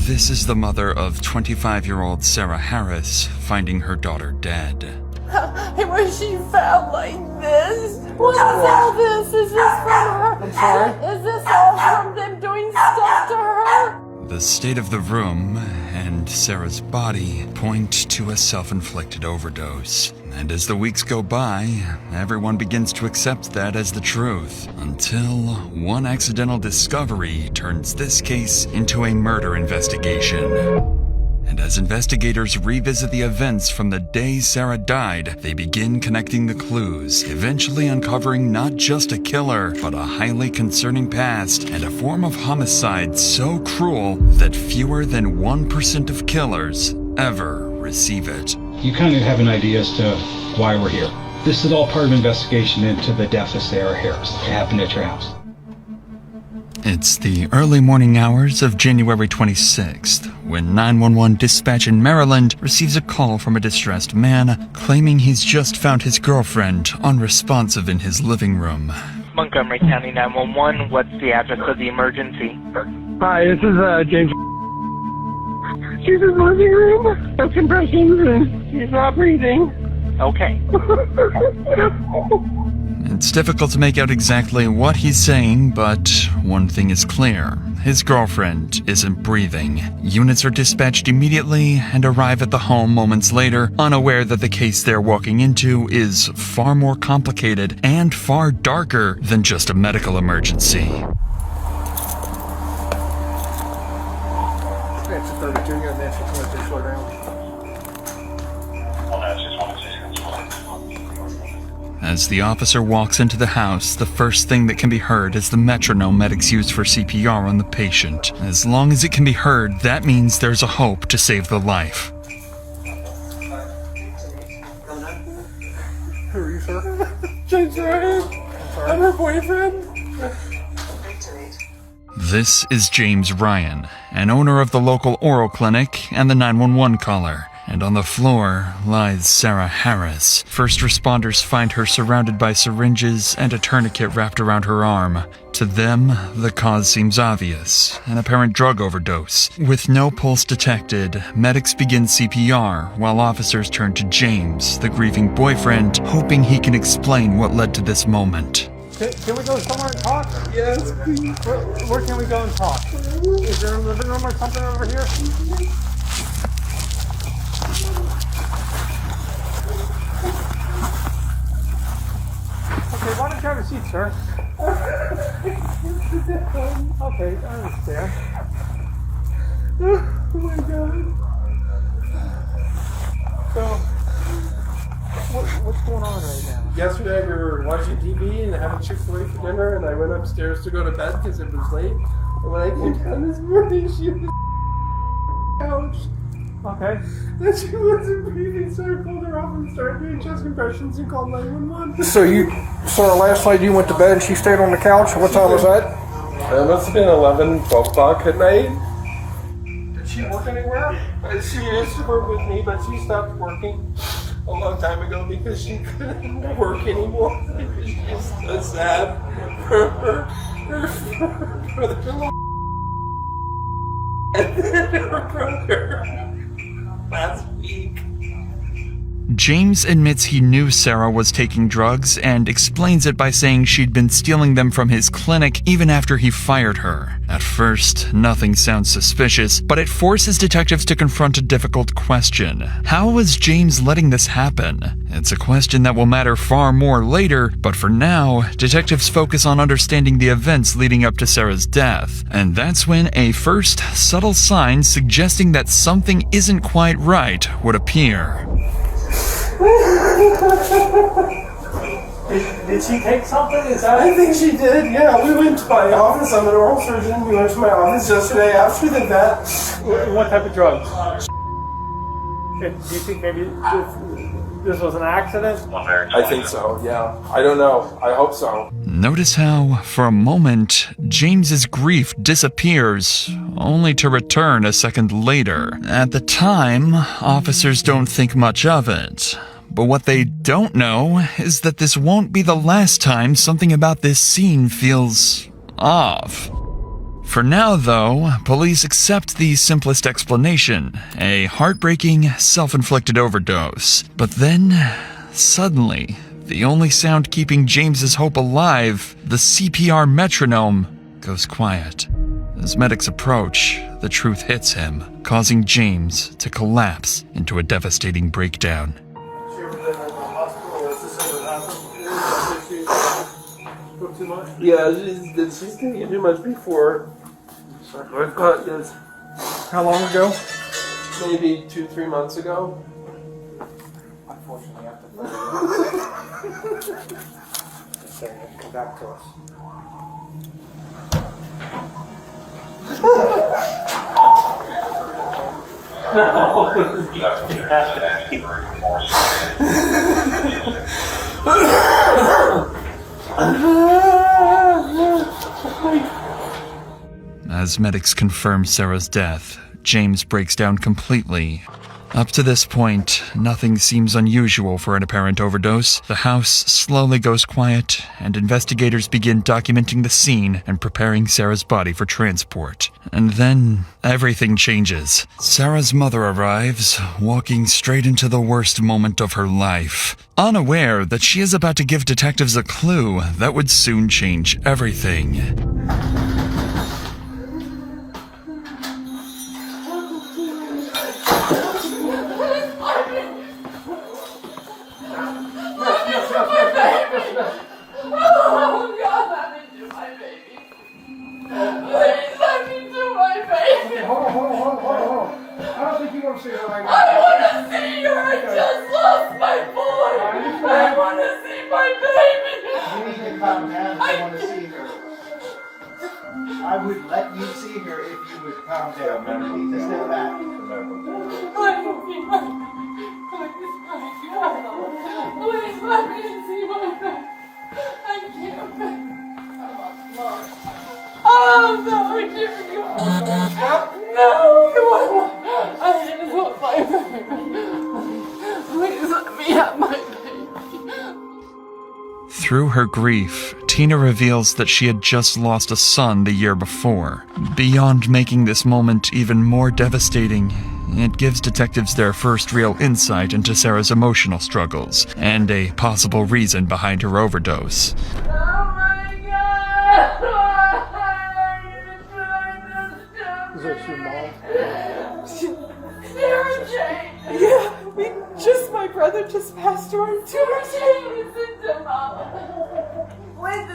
This is the mother of 25-year-old Sarah Harris finding her daughter dead. Hey, was she found like this? What is all this? Is this from her? I'm sorry? Is this all from them doing stuff to her? The state of the room and Sarah's body point to a self-inflicted overdose. And as the weeks go by, everyone begins to accept that as the truth, until one accidental discovery turns this case into a murder investigation. And as investigators revisit the events from the day Sarah died, they begin connecting the clues, eventually uncovering not just a killer, but a highly concerning past and a form of homicide so cruel that fewer than 1% of killers ever receive it. You kind of have an idea as to why we're here. This is all part of an investigation into the death of Sarah Harris. It happened at your house. It's the early morning hours of January 26th, when 911 dispatch in Maryland receives a call from a distressed man claiming he's just found his girlfriend unresponsive in his living room. Montgomery County 911, what's the address of the emergency? Hi, this is James. She's in the living room. No compressions and she's not breathing. Okay. It's difficult to make out exactly what he's saying, but one thing is clear. His girlfriend isn't breathing. Units are dispatched immediately and arrive at the home moments later, unaware that the case they're walking into is far more complicated and far darker than just a medical emergency. That's a 32, you're going to slow down. As the officer walks into the house, the first thing that can be heard is the metronome medics use for CPR on the patient. As long as it can be heard, that means there's a hope to save the life. Who are you, sir? James Ryan. I'm her boyfriend. This is James Ryan, an owner of the local oral clinic and the 911 caller. And on the floor lies Sarah Harris. First responders find her surrounded by syringes and a tourniquet wrapped around her arm. To them, the cause seems obvious, an apparent drug overdose. With no pulse detected, medics begin CPR while officers turn to James, the grieving boyfriend, hoping he can explain what led to this moment. Can we go somewhere and talk? Yes, please. Where can we go and talk? Is there a living room or something over here? Okay, why don't you have a seat, sir? Okay, I understand. Oh my God. So, what's going on right now? Yesterday we were watching TV and having Chick-fil-A for dinner, and I went upstairs to go to bed because it was late. And when I came down this morning, she was on the couch. Okay. And she wasn't breathing, so I pulled her off and started doing chest compressions and called 911. So last night you went to bed and she stayed on the couch? What time was that? It must have been 11, 12 o'clock at night. Did she work anywhere? She used to work with me, but she stopped working a long time ago because she couldn't work anymore. Because she was so sad for her brother-in-law and then her brother last week. James admits he knew Sarah was taking drugs and explains it by saying she'd been stealing them from his clinic even after he fired her. At first, nothing sounds suspicious, but it forces detectives to confront a difficult question. How was James letting this happen? It's a question that will matter far more later, but for now, detectives focus on understanding the events leading up to Sarah's death. And that's when a first subtle sign suggesting that something isn't quite right would appear. Did she take something? I think she did, yeah. We went to my office. I'm an oral surgeon. We went to my office yesterday after the vet. What type of drugs? Do you think maybe this was an accident? I think so, yeah. I don't know. I hope so. Notice how, for a moment, James's grief disappears, only to return a second later. At the time, officers don't think much of it. But what they don't know is that this won't be the last time something about this scene feels off. For now, though, police accept the simplest explanation, a heartbreaking, self-inflicted overdose. But then, suddenly, the only sound keeping James's hope alive, the CPR metronome, goes quiet. As medics approach, the truth hits him, causing James to collapse into a devastating breakdown. Yeah, she's taking too much before. I've got this. How long ago? Maybe 2-3 months ago. Unfortunately, I have to just say it. Come back to us. As medics confirm Sarah's death, James breaks down completely. Up to this point, nothing seems unusual for an apparent overdose. The house slowly goes quiet, and investigators begin documenting the scene and preparing Sarah's body for transport. And then, everything changes. Sarah's mother arrives, walking straight into the worst moment of her life, unaware that she is about to give detectives a clue that would soon change everything. Oh God, let me do my baby. Please let me do my baby. Hold on. I don't think you want to see her right now. I want to see her. I just lost my boy. I want to see my baby. You need to calm down if you want to see her. I would let you see her if you would calm down. You need to step back. I want to see my baby. Please let me see my baby. I can't. Oh no, I can't go. No, I just want my baby. Please let me have my baby. Through her grief, Tina reveals that she had just lost a son the year before. Beyond making this moment even more devastating, it gives detectives their first real insight into Sarah's emotional struggles and a possible reason behind her overdose. Oh my God! Is that your mom? Sarah Jane! Yeah, my brother just passed away. Sarah Jane, listen to Mama. When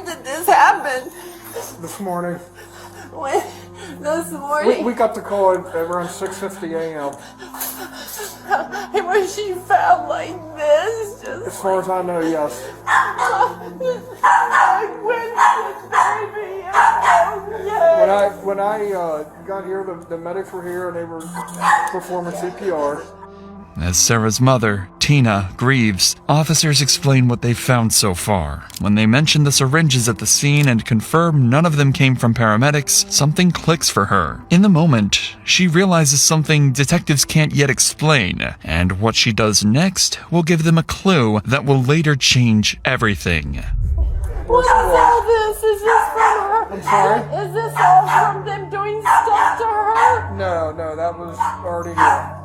did this happen? This morning. When? This morning? We got the call at around 6:50 a.m. Was she found like this? Just As far as I know, yes. when did baby happen? When I got here, the medics were here and they were performing CPR. As Sarah's mother, Tina, grieves, officers explain what they've found so far. When they mention the syringes at the scene and confirm none of them came from paramedics, something clicks for her. In the moment, she realizes something detectives can't yet explain, and what she does next will give them a clue that will later change everything. What is all this? Is this from her? I'm sorry? Is this all from them doing stuff to her? No, that was already here.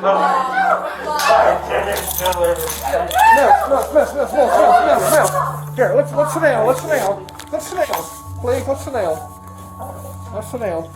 No. Here, let's sit down. Please, let's sit down.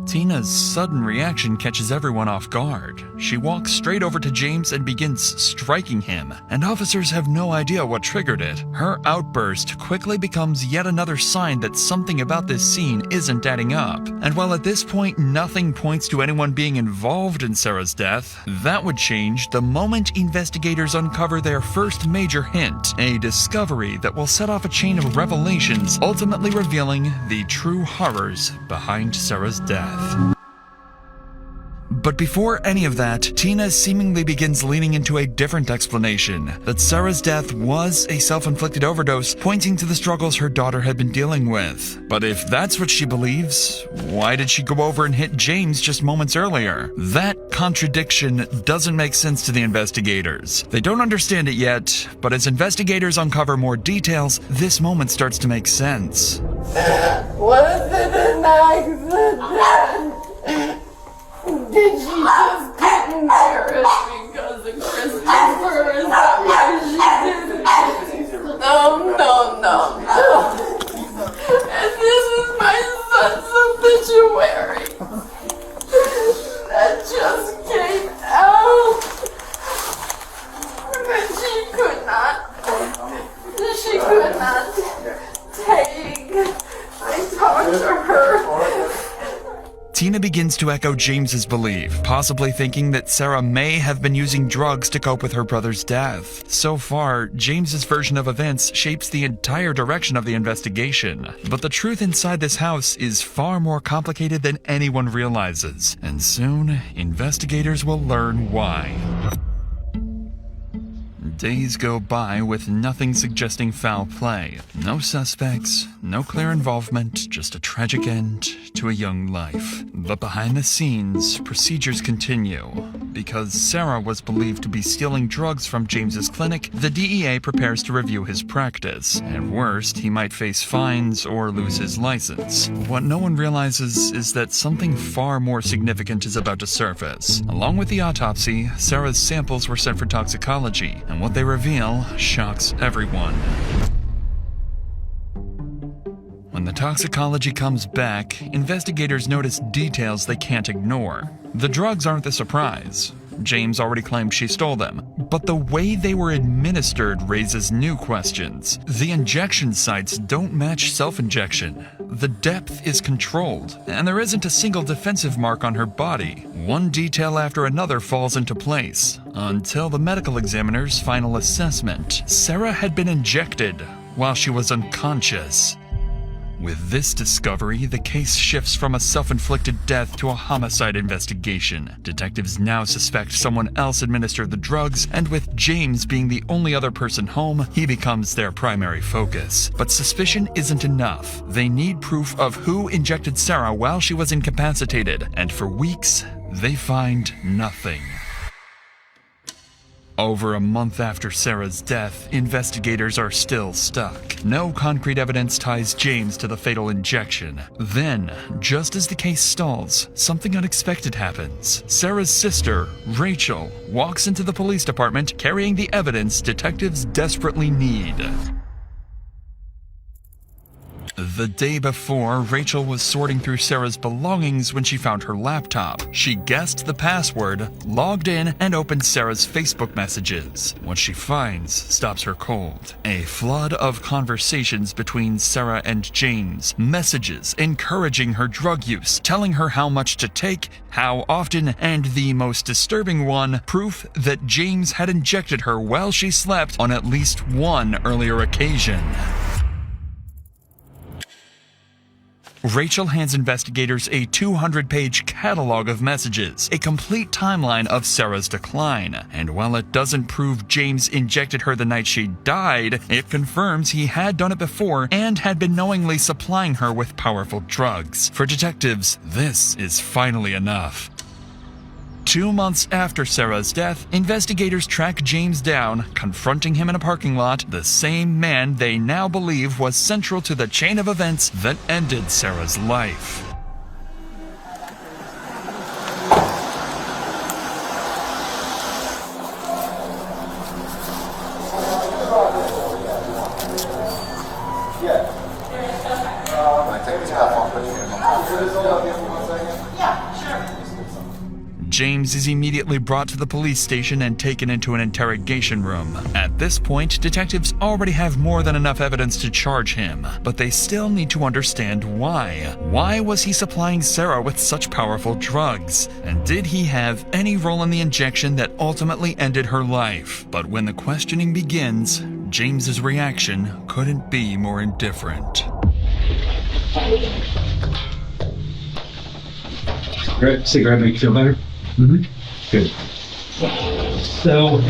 Tina's sudden reaction catches everyone off guard. She walks straight over to James and begins striking him, and officers have no idea what triggered it. Her outburst quickly becomes yet another sign that something about this scene isn't adding up. And while at this point nothing points to anyone being involved in Sarah's death, that would change the moment investigators uncover their first major hint, a discovery that will set off a chain of revelations, ultimately revealing the true horrors behind Sarah's death. But before any of that, Tina seemingly begins leaning into a different explanation, that Sarah's death was a self-inflicted overdose, pointing to the struggles her daughter had been dealing with. But if that's what she believes, why did she go over and hit James just moments earlier? That contradiction doesn't make sense to the investigators. They don't understand it yet, but as investigators uncover more details, this moment starts to make sense. Was it an accident? Did she just get embarrassed because of Christopher? Is that why she did it? No. And this is my son's obituary. That just came out. That she could not take. I talked to her. Tina begins to echo James's belief, possibly thinking that Sarah may have been using drugs to cope with her brother's death. So far, James's version of events shapes the entire direction of the investigation. But the truth inside this house is far more complicated than anyone realizes, and soon, investigators will learn why. Days go by with nothing suggesting foul play. No suspects, no clear involvement, just a tragic end to a young life. But behind the scenes, procedures continue. Because Sarah was believed to be stealing drugs from James's clinic, the DEA prepares to review his practice. And worst, he might face fines or lose his license. What no one realizes is that something far more significant is about to surface. Along with the autopsy, Sarah's samples were sent for toxicology, and what they reveal shocks everyone. When the toxicology comes back, investigators notice details they can't ignore. The drugs aren't the surprise. James already claimed she stole them, but the way they were administered raises new questions. The injection sites don't match self-injection. The depth is controlled, and there isn't a single defensive mark on her body. One detail after another falls into place, until the medical examiner's final assessment. Sarah had been injected while she was unconscious. With this discovery, the case shifts from a self-inflicted death to a homicide investigation. Detectives now suspect someone else administered the drugs, and with James being the only other person home, he becomes their primary focus. But suspicion isn't enough. They need proof of who injected Sarah while she was incapacitated, and for weeks, they find nothing. Over a month after Sarah's death, investigators are still stuck. No concrete evidence ties James to the fatal injection. Then, just as the case stalls, something unexpected happens. Sarah's sister, Rachel, walks into the police department carrying the evidence detectives desperately need. The day before, Rachel was sorting through Sarah's belongings when she found her laptop. She guessed the password, logged in, and opened Sarah's Facebook messages. What she finds stops her cold. A flood of conversations between Sarah and James. Messages encouraging her drug use, telling her how much to take, how often, and the most disturbing one, proof that James had injected her while she slept on at least one earlier occasion. Rachel hands investigators a 200-page catalog of messages, a complete timeline of Sarah's decline. And while it doesn't prove James injected her the night she died, it confirms he had done it before and had been knowingly supplying her with powerful drugs. For detectives, this is finally enough. 2 months after Sarah's death, investigators track James down, confronting him in a parking lot, the same man they now believe was central to the chain of events that ended Sarah's life. James is immediately brought to the police station and taken into an interrogation room. At this point, detectives already have more than enough evidence to charge him, but they still need to understand why. Why was he supplying Sarah with such powerful drugs? And did he have any role in the injection that ultimately ended her life? But when the questioning begins, James's reaction couldn't be more indifferent. Cigarette make you feel better? Good. So,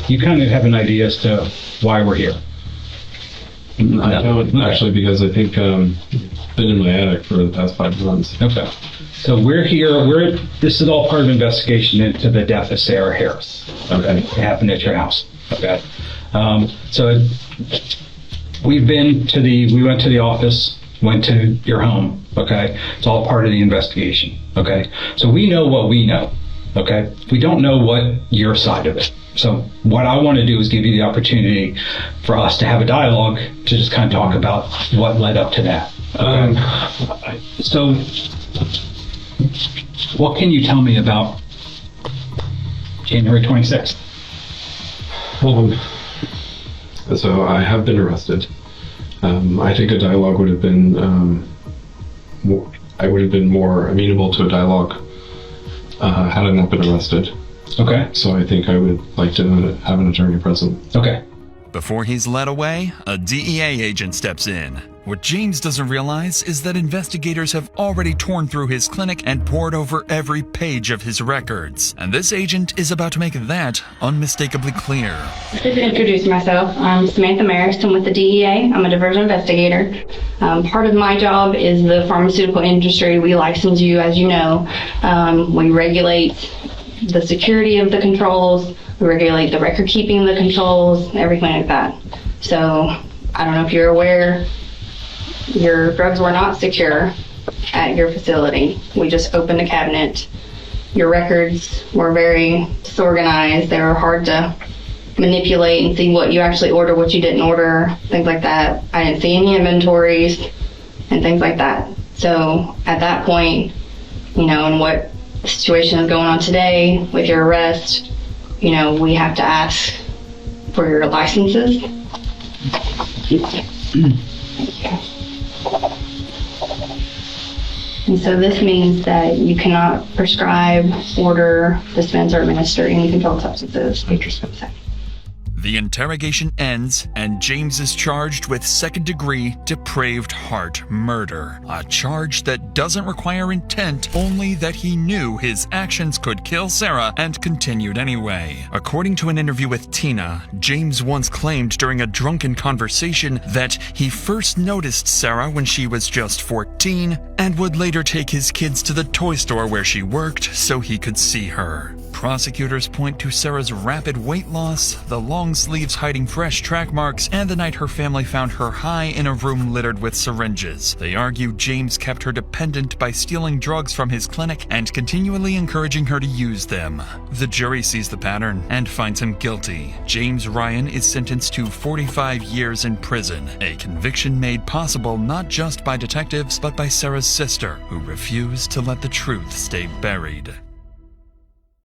you kind of have an idea as to why we're here. I don't actually, because I think been in my attic for the past 5 months. Okay. So we're here. This is all part of an investigation into the death of Sarah Harris. Okay. It happened at your house. Okay. So we went to the office, went to your home. Okay. It's all part of the investigation. Okay. So we know what we know. Okay. We don't know what your side of it. So what I want to do is give you the opportunity for us to have a dialogue to just kind of talk about what led up to that. Okay. So what can you tell me about January 26th? So I have been arrested. I think a dialogue would have been, I would have been more amenable to a dialogue had I not been arrested. Okay. So I think I would like to have an attorney present. Okay. Before he's led away, a DEA agent steps in. What James doesn't realize is that investigators have already torn through his clinic and pored over every page of his records. And this agent is about to make that unmistakably clear. To introduce myself, I'm Samantha Marist. I'm with the DEA. I'm a diversion investigator. Part of my job is the pharmaceutical industry. We license you, as you know. We regulate the security of the controls. We regulate the record keeping of the controls, everything like that. So I don't know if you're aware, your drugs were not secure at your facility. We just opened a cabinet. Your records were very disorganized. They were hard to manipulate and see what you actually ordered, what you didn't order, things like that. I didn't see any inventories and things like that. So at that point, you know, and what the situation is going on today with your arrest, you know, we have to ask for your licenses. And so this means that you cannot prescribe, order, dispense, or administer any controlled substances. Interesting. The interrogation ends, and James is charged with second-degree depraved heart murder, a charge that doesn't require intent, only that he knew his actions could kill Sarah and continued anyway. According to an interview with Tina, James once claimed during a drunken conversation that he first noticed Sarah when she was just 14 and would later take his kids to the toy store where she worked so he could see her. Prosecutors point to Sarah's rapid weight loss, the long sleeves hiding fresh track marks, and the night her family found her high in a room littered with syringes. They argue James kept her dependent by stealing drugs from his clinic and continually encouraging her to use them. The jury sees the pattern and finds him guilty. James Ryan is sentenced to 45 years in prison, a conviction made possible not just by detectives but by Sarah's sister, who refused to let the truth stay buried.